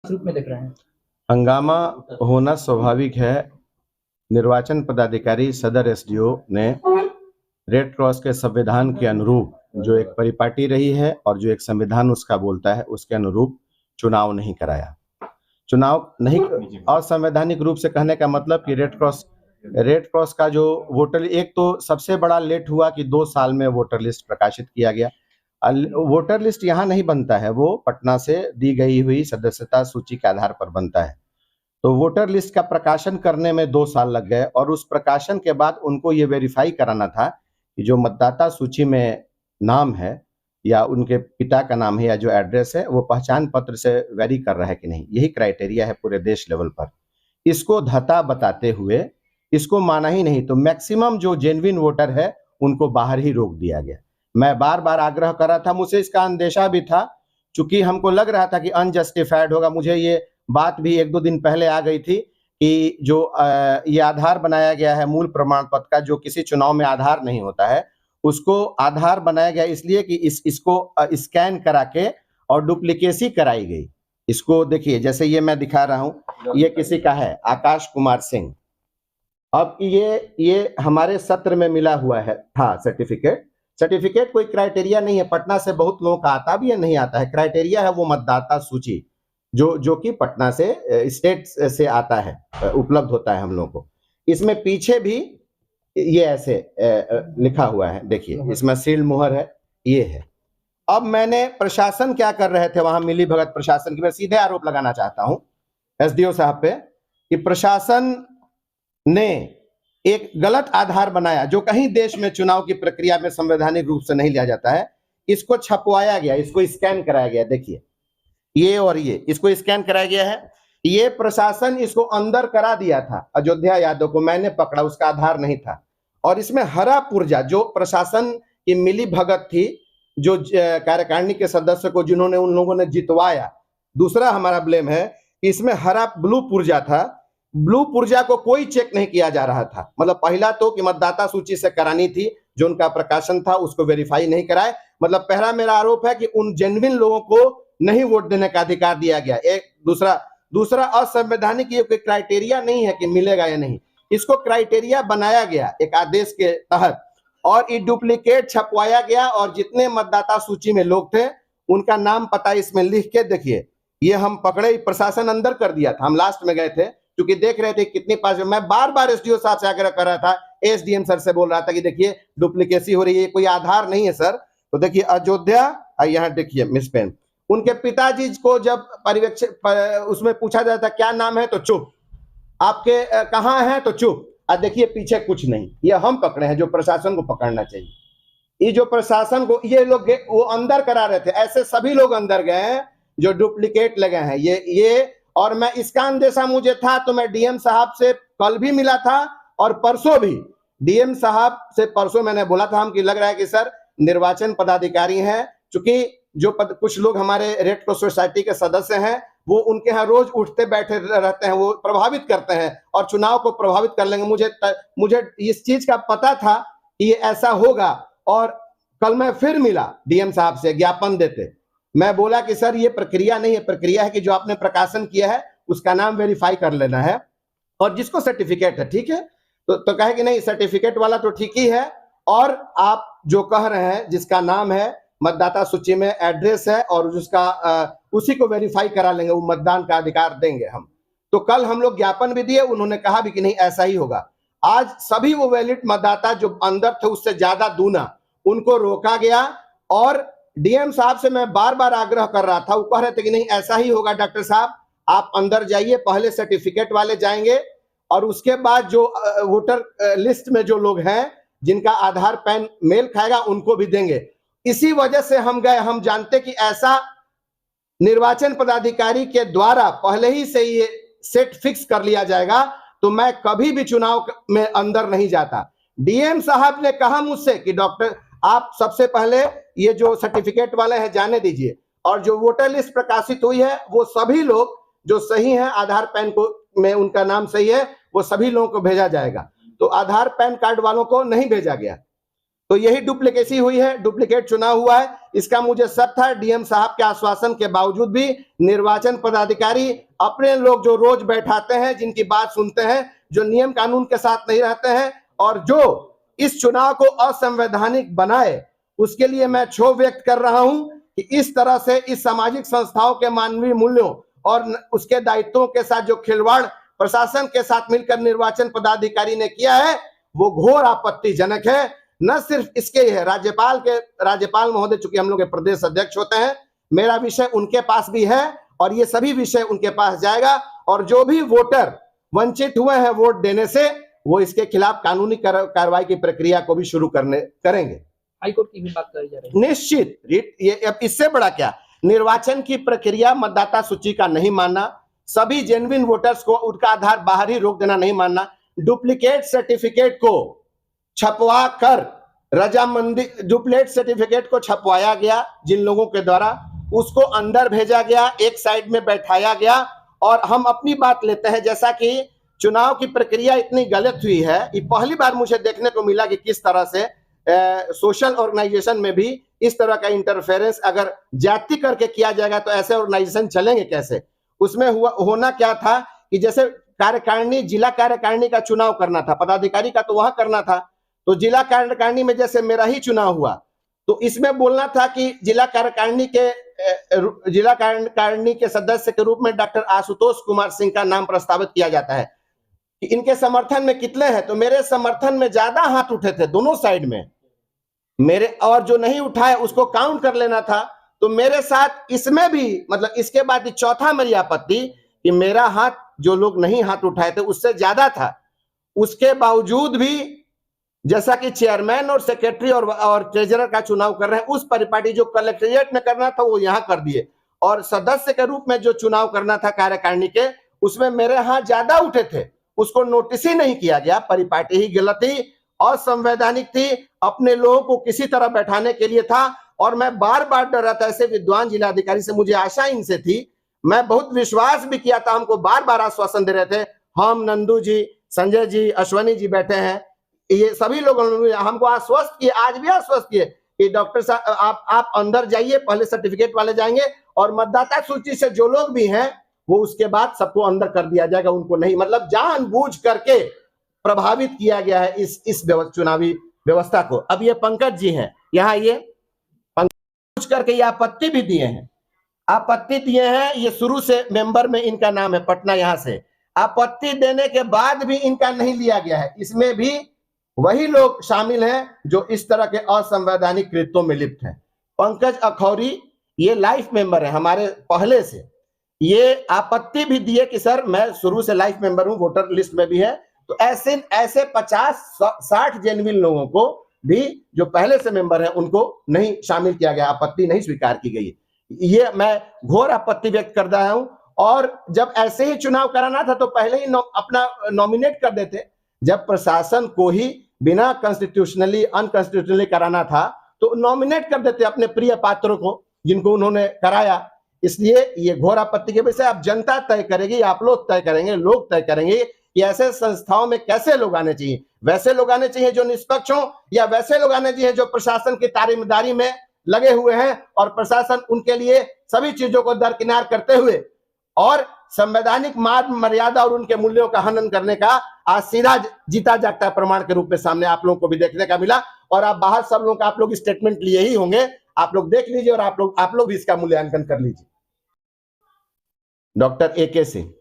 रूप में देख रहे हैं? हंगामा होना स्वाभाविक है। निर्वाचन पदाधिकारी सदर एसडीओ ने रेड क्रॉस के संविधान के अनुरूप जो एक परिपाटी रही है और जो एक संविधान उसका बोलता है उसके अनुरूप चुनाव नहीं कराया। चुनाव नहीं असंवैधानिक रूप से कहने का मतलब कि रेड क्रॉस का जो वोटर, एक तो सबसे बड़ा लेट हुआ कि 2 साल में वोटर लिस्ट प्रकाशित किया गया। वोटर लिस्ट यहाँ नहीं बनता है, वो पटना से दी गई हुई सदस्यता सूची के आधार पर बनता है। तो वोटर लिस्ट का प्रकाशन करने में 2 साल लग गए और उस प्रकाशन के बाद उनको ये वेरीफाई कराना था कि जो मतदाता सूची में नाम है या उनके पिता का नाम है या जो एड्रेस है वो पहचान पत्र से वेरी कर रहा है कि नहीं। यही क्राइटेरिया है पूरे देश लेवल पर। इसको धता बताते हुए इसको माना ही नहीं, तो मैक्सिमम जो जेन्युइन वोटर है उनको बाहर ही रोक दिया गया। मैं बार बार आग्रह कर रहा था, मुझे इसका अंदेशा भी था, चूंकि हमको लग रहा था कि अनजस्टिफाइड होगा। मुझे ये बात भी 1-2 दिन पहले आ गई थी कि जो ये आधार बनाया गया है मूल प्रमाण पत्र का, जो किसी चुनाव में आधार नहीं होता है, उसको आधार बनाया गया इसलिए कि इसको स्कैन करा के और डुप्लीकेसी कराई गई। इसको देखिए, जैसे ये मैं दिखा रहा हूं, ये किसी का है, आकाश कुमार सिंह। अब ये हमारे सत्र में मिला हुआ है था सर्टिफिकेट कोई क्राइटेरिया नहीं है। पटना से बहुत लोगों का आता भी है, नहीं आता है। क्राइटेरिया है वो मतदाता सूची जो कि पटना से स्टेट से आता है, उपलब्ध होता है हम लोगों को। इसमें पीछे भी ये ऐसे लिखा हुआ है, देखिए इसमें सील मुहर है, ये है। अब मैंने प्रशासन क्या कर रहे थे वहां, मिली भगत प्रशासन की मैं सीधे आरोप लगाना चाहता हूं एसडीओ साहब पे कि प्रशासन ने एक गलत आधार बनाया जो कहीं देश में चुनाव की प्रक्रिया में संवैधानिक रूप से नहीं लिया जाता है। इसको छपवाया गया, इसको स्कैन कराया गया, देखिए ये और ये, इसको स्कैन कराया गया है। ये प्रशासन इसको अंदर करा दिया था अयोध्या यादव को, मैंने पकड़ा, उसका आधार नहीं था। और इसमें हरा पुर्जा जो प्रशासन की मिली भगत थी, जो कार्यकारिणी के सदस्य को जिन्होंने उन लोगों ने जितवाया। दूसरा हमारा ब्लेम है कि इसमें हरा ब्लू पुर्जा था, ब्लू पुर्जा को कोई चेक नहीं किया जा रहा था। मतलब पहला तो कि मतदाता सूची से करानी थी, जो उनका प्रकाशन था उसको वेरीफाई नहीं कराए। मतलब पहला मेरा आरोप है कि उन जेन्युइन लोगों को नहीं वोट देने का अधिकार दिया गया। एक दूसरा असंवैधानिक ये कोई क्राइटेरिया नहीं है कि मिलेगा या नहीं, इसको क्राइटेरिया बनाया गया एक आदेश के तहत और ये डुप्लीकेट छपवाया गया। और जितने मतदाता सूची में लोग थे उनका नाम पता इसमें लिख के, देखिए ये हम पकड़े, प्रशासन अंदर कर दिया था। हम लास्ट में गए थे क्योंकि देख रहे थे कितनी पास। मैं बार बार एसडीओ साहब से आग्रह कर रहा था, एसडीएम सर से बोल रहा था कि देखिए डुप्लीकेसी हो रही है, कोई आधार नहीं है सर। तो देखिए अयोध्या, यहाँ देखिए मिस पेन, उनके पिताजी को जब पर्यवेक्षक उसमें पूछा जाता क्या नाम है तो चुप, आपके कहाँ हैं तो चुप। देखिए पीछे कुछ नहीं। ये हम पकड़े हैं जो प्रशासन को पकड़ना चाहिए। ये जो प्रशासन को ये लोग वो अंदर करा रहे थे, ऐसे सभी लोग अंदर गए हैं जो डुप्लीकेट लगे हैं ये। और मैं इसका अंदेशा मुझे था, तो मैं डीएम साहब से कल भी मिला था और परसों भी डीएम साहब से परसों मैंने बोला था हम कि लग रहा है कि सर निर्वाचन पदाधिकारी हैं, चूंकि जो कुछ लोग हमारे रेड क्रॉस सोसाइटी के सदस्य हैं वो उनके यहाँ रोज उठते बैठे रहते हैं, वो प्रभावित करते हैं और चुनाव को प्रभावित कर लेंगे। मुझे इस चीज का पता था कि ये ऐसा होगा। और कल मैं फिर मिला डीएम साहब से ज्ञापन देते, मैं बोला कि सर ये प्रक्रिया नहीं है, प्रक्रिया है कि जो आपने प्रकाशन किया है उसका नाम वेरीफाई कर लेना है और जिसको सर्टिफिकेट है ठीक है। तो कहे कि नहीं सर्टिफिकेट वाला तो ठीक ही है, और आप जो कह रहे हैं जिसका नाम है मतदाता सूची में एड्रेस है और जिसका उसी को वेरीफाई करा लेंगे, वो मतदान का अधिकार देंगे हम। तो कल हम लोग ज्ञापन भी दिए, उन्होंने कहा भी कि नहीं ऐसा ही होगा। आज सभी वो वैलिड मतदाता जो अंदर थे उससे ज्यादा दूना उनको रोका गया। और डीएम साहब से मैं बार बार आग्रह कर रहा था, वो कह रहे थे कि नहीं ऐसा ही होगा डॉक्टर साहब, आप अंदर जाइए, पहले सर्टिफिकेट वाले जाएंगे और उसके बाद जो वोटर लिस्ट में जो लोग हैं जिनका आधार पैन मेल खाएगा उनको भी देंगे। इसी वजह से हम गए। हम जानते कि ऐसा निर्वाचन पदाधिकारी के द्वारा पहले ही से ये सेट फिक्स कर लिया जाएगा तो मैं कभी भी चुनाव में अंदर नहीं जाता। डीएम साहब ने कहा मुझसे कि डॉक्टर आप सबसे पहले ये जो सर्टिफिकेट वाले हैं जाने दीजिए, और जो वोटर लिस्ट प्रकाशित हुई है वो सभी लोग जो सही हैं, आधार पैन को में उनका नाम सही है, वो सभी लोगों को भेजा जाएगा। तो आधार पैन कार्ड वालों को नहीं भेजा गया। तो यही डुप्लीकेसी हुई है, डुप्लीकेट चुनाव हुआ है। इसका मुझे शक था। डीएम साहब के आश्वासन के बावजूद भी निर्वाचन पदाधिकारी अपने लोग जो रोज बैठाते हैं, जिनकी बात सुनते हैं, जो नियम कानून के साथ नहीं रहते हैं और जो इस चुनाव को असंवैधानिक बनाए, उसके लिए मैं क्षोभ व्यक्त कर रहा हूं कि इस तरह से इस सामाजिक संस्थाओं के मानवीय मूल्यों और उसके दायित्वों के साथ जो खिलवाड़ प्रशासन के साथ मिलकर निर्वाचन पदाधिकारी ने किया है, वो घोर आपत्तिजनक है। न सिर्फ इसके है, राज्यपाल महोदय चूंकि हम लोग के प्रदेश अध्यक्ष होते हैं, मेरा विषय उनके पास भी है और ये सभी विषय उनके पास जाएगा और जो भी वोटर वंचित हुए हैं वोट देने से, वो इसके खिलाफ कानूनी कार्रवाई की प्रक्रिया को भी शुरू करेंगे। हाईकोर्ट की भी बात करी जा रही है। निश्चित, ये अब इससे बड़ा क्या, निर्वाचन की प्रक्रिया मतदाता सूची का नहीं मानना, सभी जेन्युइन वोटर्स को उनका आधार बाहर ही रोक देना नहीं मानना, डुप्लीकेट सर्टिफिकेट को छपवा कर रजामंदी, डुप्लीकेट सर्टिफिकेट को छपवाया गया जिन लोगों के द्वारा, उसको अंदर भेजा गया, एक साइड में बैठाया गया और हम अपनी बात लेते हैं। जैसा कि चुनाव की प्रक्रिया इतनी गलत हुई है, ये पहली बार मुझे देखने को मिला कि किस तरह से सोशल ऑर्गेनाइजेशन में भी इस तरह का इंटरफेरेंस अगर जाति करके किया जाएगा तो ऐसे ऑर्गेनाइजेशन चलेंगे कैसे। उसमें होना क्या था कि जैसे कार्यकारिणी, जिला कार्यकारिणी का चुनाव करना था, पदाधिकारी का तो वहां करना था, तो जिला कार्यकारिणी में जैसे मेरा ही चुनाव हुआ, तो इसमें बोलना था कि जिला कार्यकारिणी के सदस्य के रूप में डॉक्टर आशुतोष कुमार सिंह का नाम प्रस्तावित किया जाता है कि इनके समर्थन में कितने हैं, तो मेरे समर्थन में ज्यादा हाथ उठे थे दोनों साइड में मेरे, और जो नहीं उठाए उसको काउंट कर लेना था। तो मेरे साथ इसमें भी, मतलब इसके बाद चौथा मेरी आपत्ति कि मेरा हाथ जो लोग नहीं हाथ उठाए थे उससे ज्यादा था। उसके बावजूद भी जैसा कि चेयरमैन और सेक्रेटरी और ट्रेजरर का चुनाव कर रहे हैं, उस परिपाटी जो कलेक्ट्रेट में करना था वो यहाँ कर दिए, और सदस्य के रूप में जो चुनाव करना था कार्यकारिणी के, उसमें मेरे हाथ ज्यादा उठे थे, उसको नोटिस ही नहीं किया गया। परिपाटी ही गलत थी, असंवैधानिक थी, अपने लोगों को किसी तरह बैठाने के लिए था। और मैं बार बार डर रहा था, ऐसे विद्वान जिलाधिकारी से मुझे आशा इनसे थी, मैं बहुत विश्वास भी किया था, हमको बार बार आश्वासन दे रहे थे, हम नंदू जी, संजय जी, अश्वनी जी बैठे हैं, ये सभी लोग हमको आश्वस्त किए, आज भी आश्वस्त किए कि डॉक्टर साहब आप अंदर जाइए, पहले सर्टिफिकेट वाले जाएंगे और मतदाता सूची से जो लोग भी हैं वो उसके बाद सबको अंदर कर दिया जाएगा, उनको नहीं, मतलब जानबूझ करके प्रभावित किया गया है इस चुनावी व्यवस्था को। अब ये पंकज जी हैं यहाँ, ये पंकज करके ये आपत्ति भी दिए हैं, आपत्ति दिए हैं, ये शुरू से मेंबर में इनका नाम है पटना, यहाँ से आपत्ति देने के बाद भी इनका नहीं लिया गया है। इसमें भी वही लोग शामिल हैं जो इस तरह के असंवैधानिक कृत्यों में लिप्त हैं। पंकज अखौरी ये लाइफ मेंबर है हमारे पहले से, ये आपत्ति भी दिए कि सर मैं शुरू से लाइफ मेंबर हूं, वोटर लिस्ट में भी है। तो ऐसे 50-60 जेन्युइन लोगों को भी जो पहले से मेंबर है उनको नहीं शामिल किया गया, आपत्ति नहीं स्वीकार की गई। ये मैं घोर आपत्ति व्यक्त कर रहा हूं। और जब ऐसे ही चुनाव कराना था तो पहले ही अपना नॉमिनेट कर देते। जब प्रशासन को ही बिना कॉन्स्टिट्यूशनली अनकॉन्स्टिट्यूशनली कराना था तो नॉमिनेट कर देते अपने प्रिय पात्रों को जिनको उन्होंने कराया। इसलिए ये घोर आपत्ति के विषय अब जनता तय करेगी, आप लोग तय करेंगे, लोग तय करेंगे कि ऐसे संस्थाओं में कैसे लोग आने चाहिए। वैसे लोग आने चाहिए जो निष्पक्ष हो, या वैसे लोग आने चाहिए जो प्रशासन की तारीमदारी में लगे हुए हैं और प्रशासन उनके लिए सभी चीजों को दरकिनार करते हुए और संवैधानिक मान मर्यादा और उनके मूल्यों का हनन करने का आज सीधा जीता जागता प्रमाण के रूप में सामने आप लोगों को भी देखने का मिला। और आप बाहर सब लोग आप लोग स्टेटमेंट लिए ही होंगे, आप लोग देख लीजिए और आप लोग भी इसका मूल्यांकन कर लीजिए। Doctor AK Singh.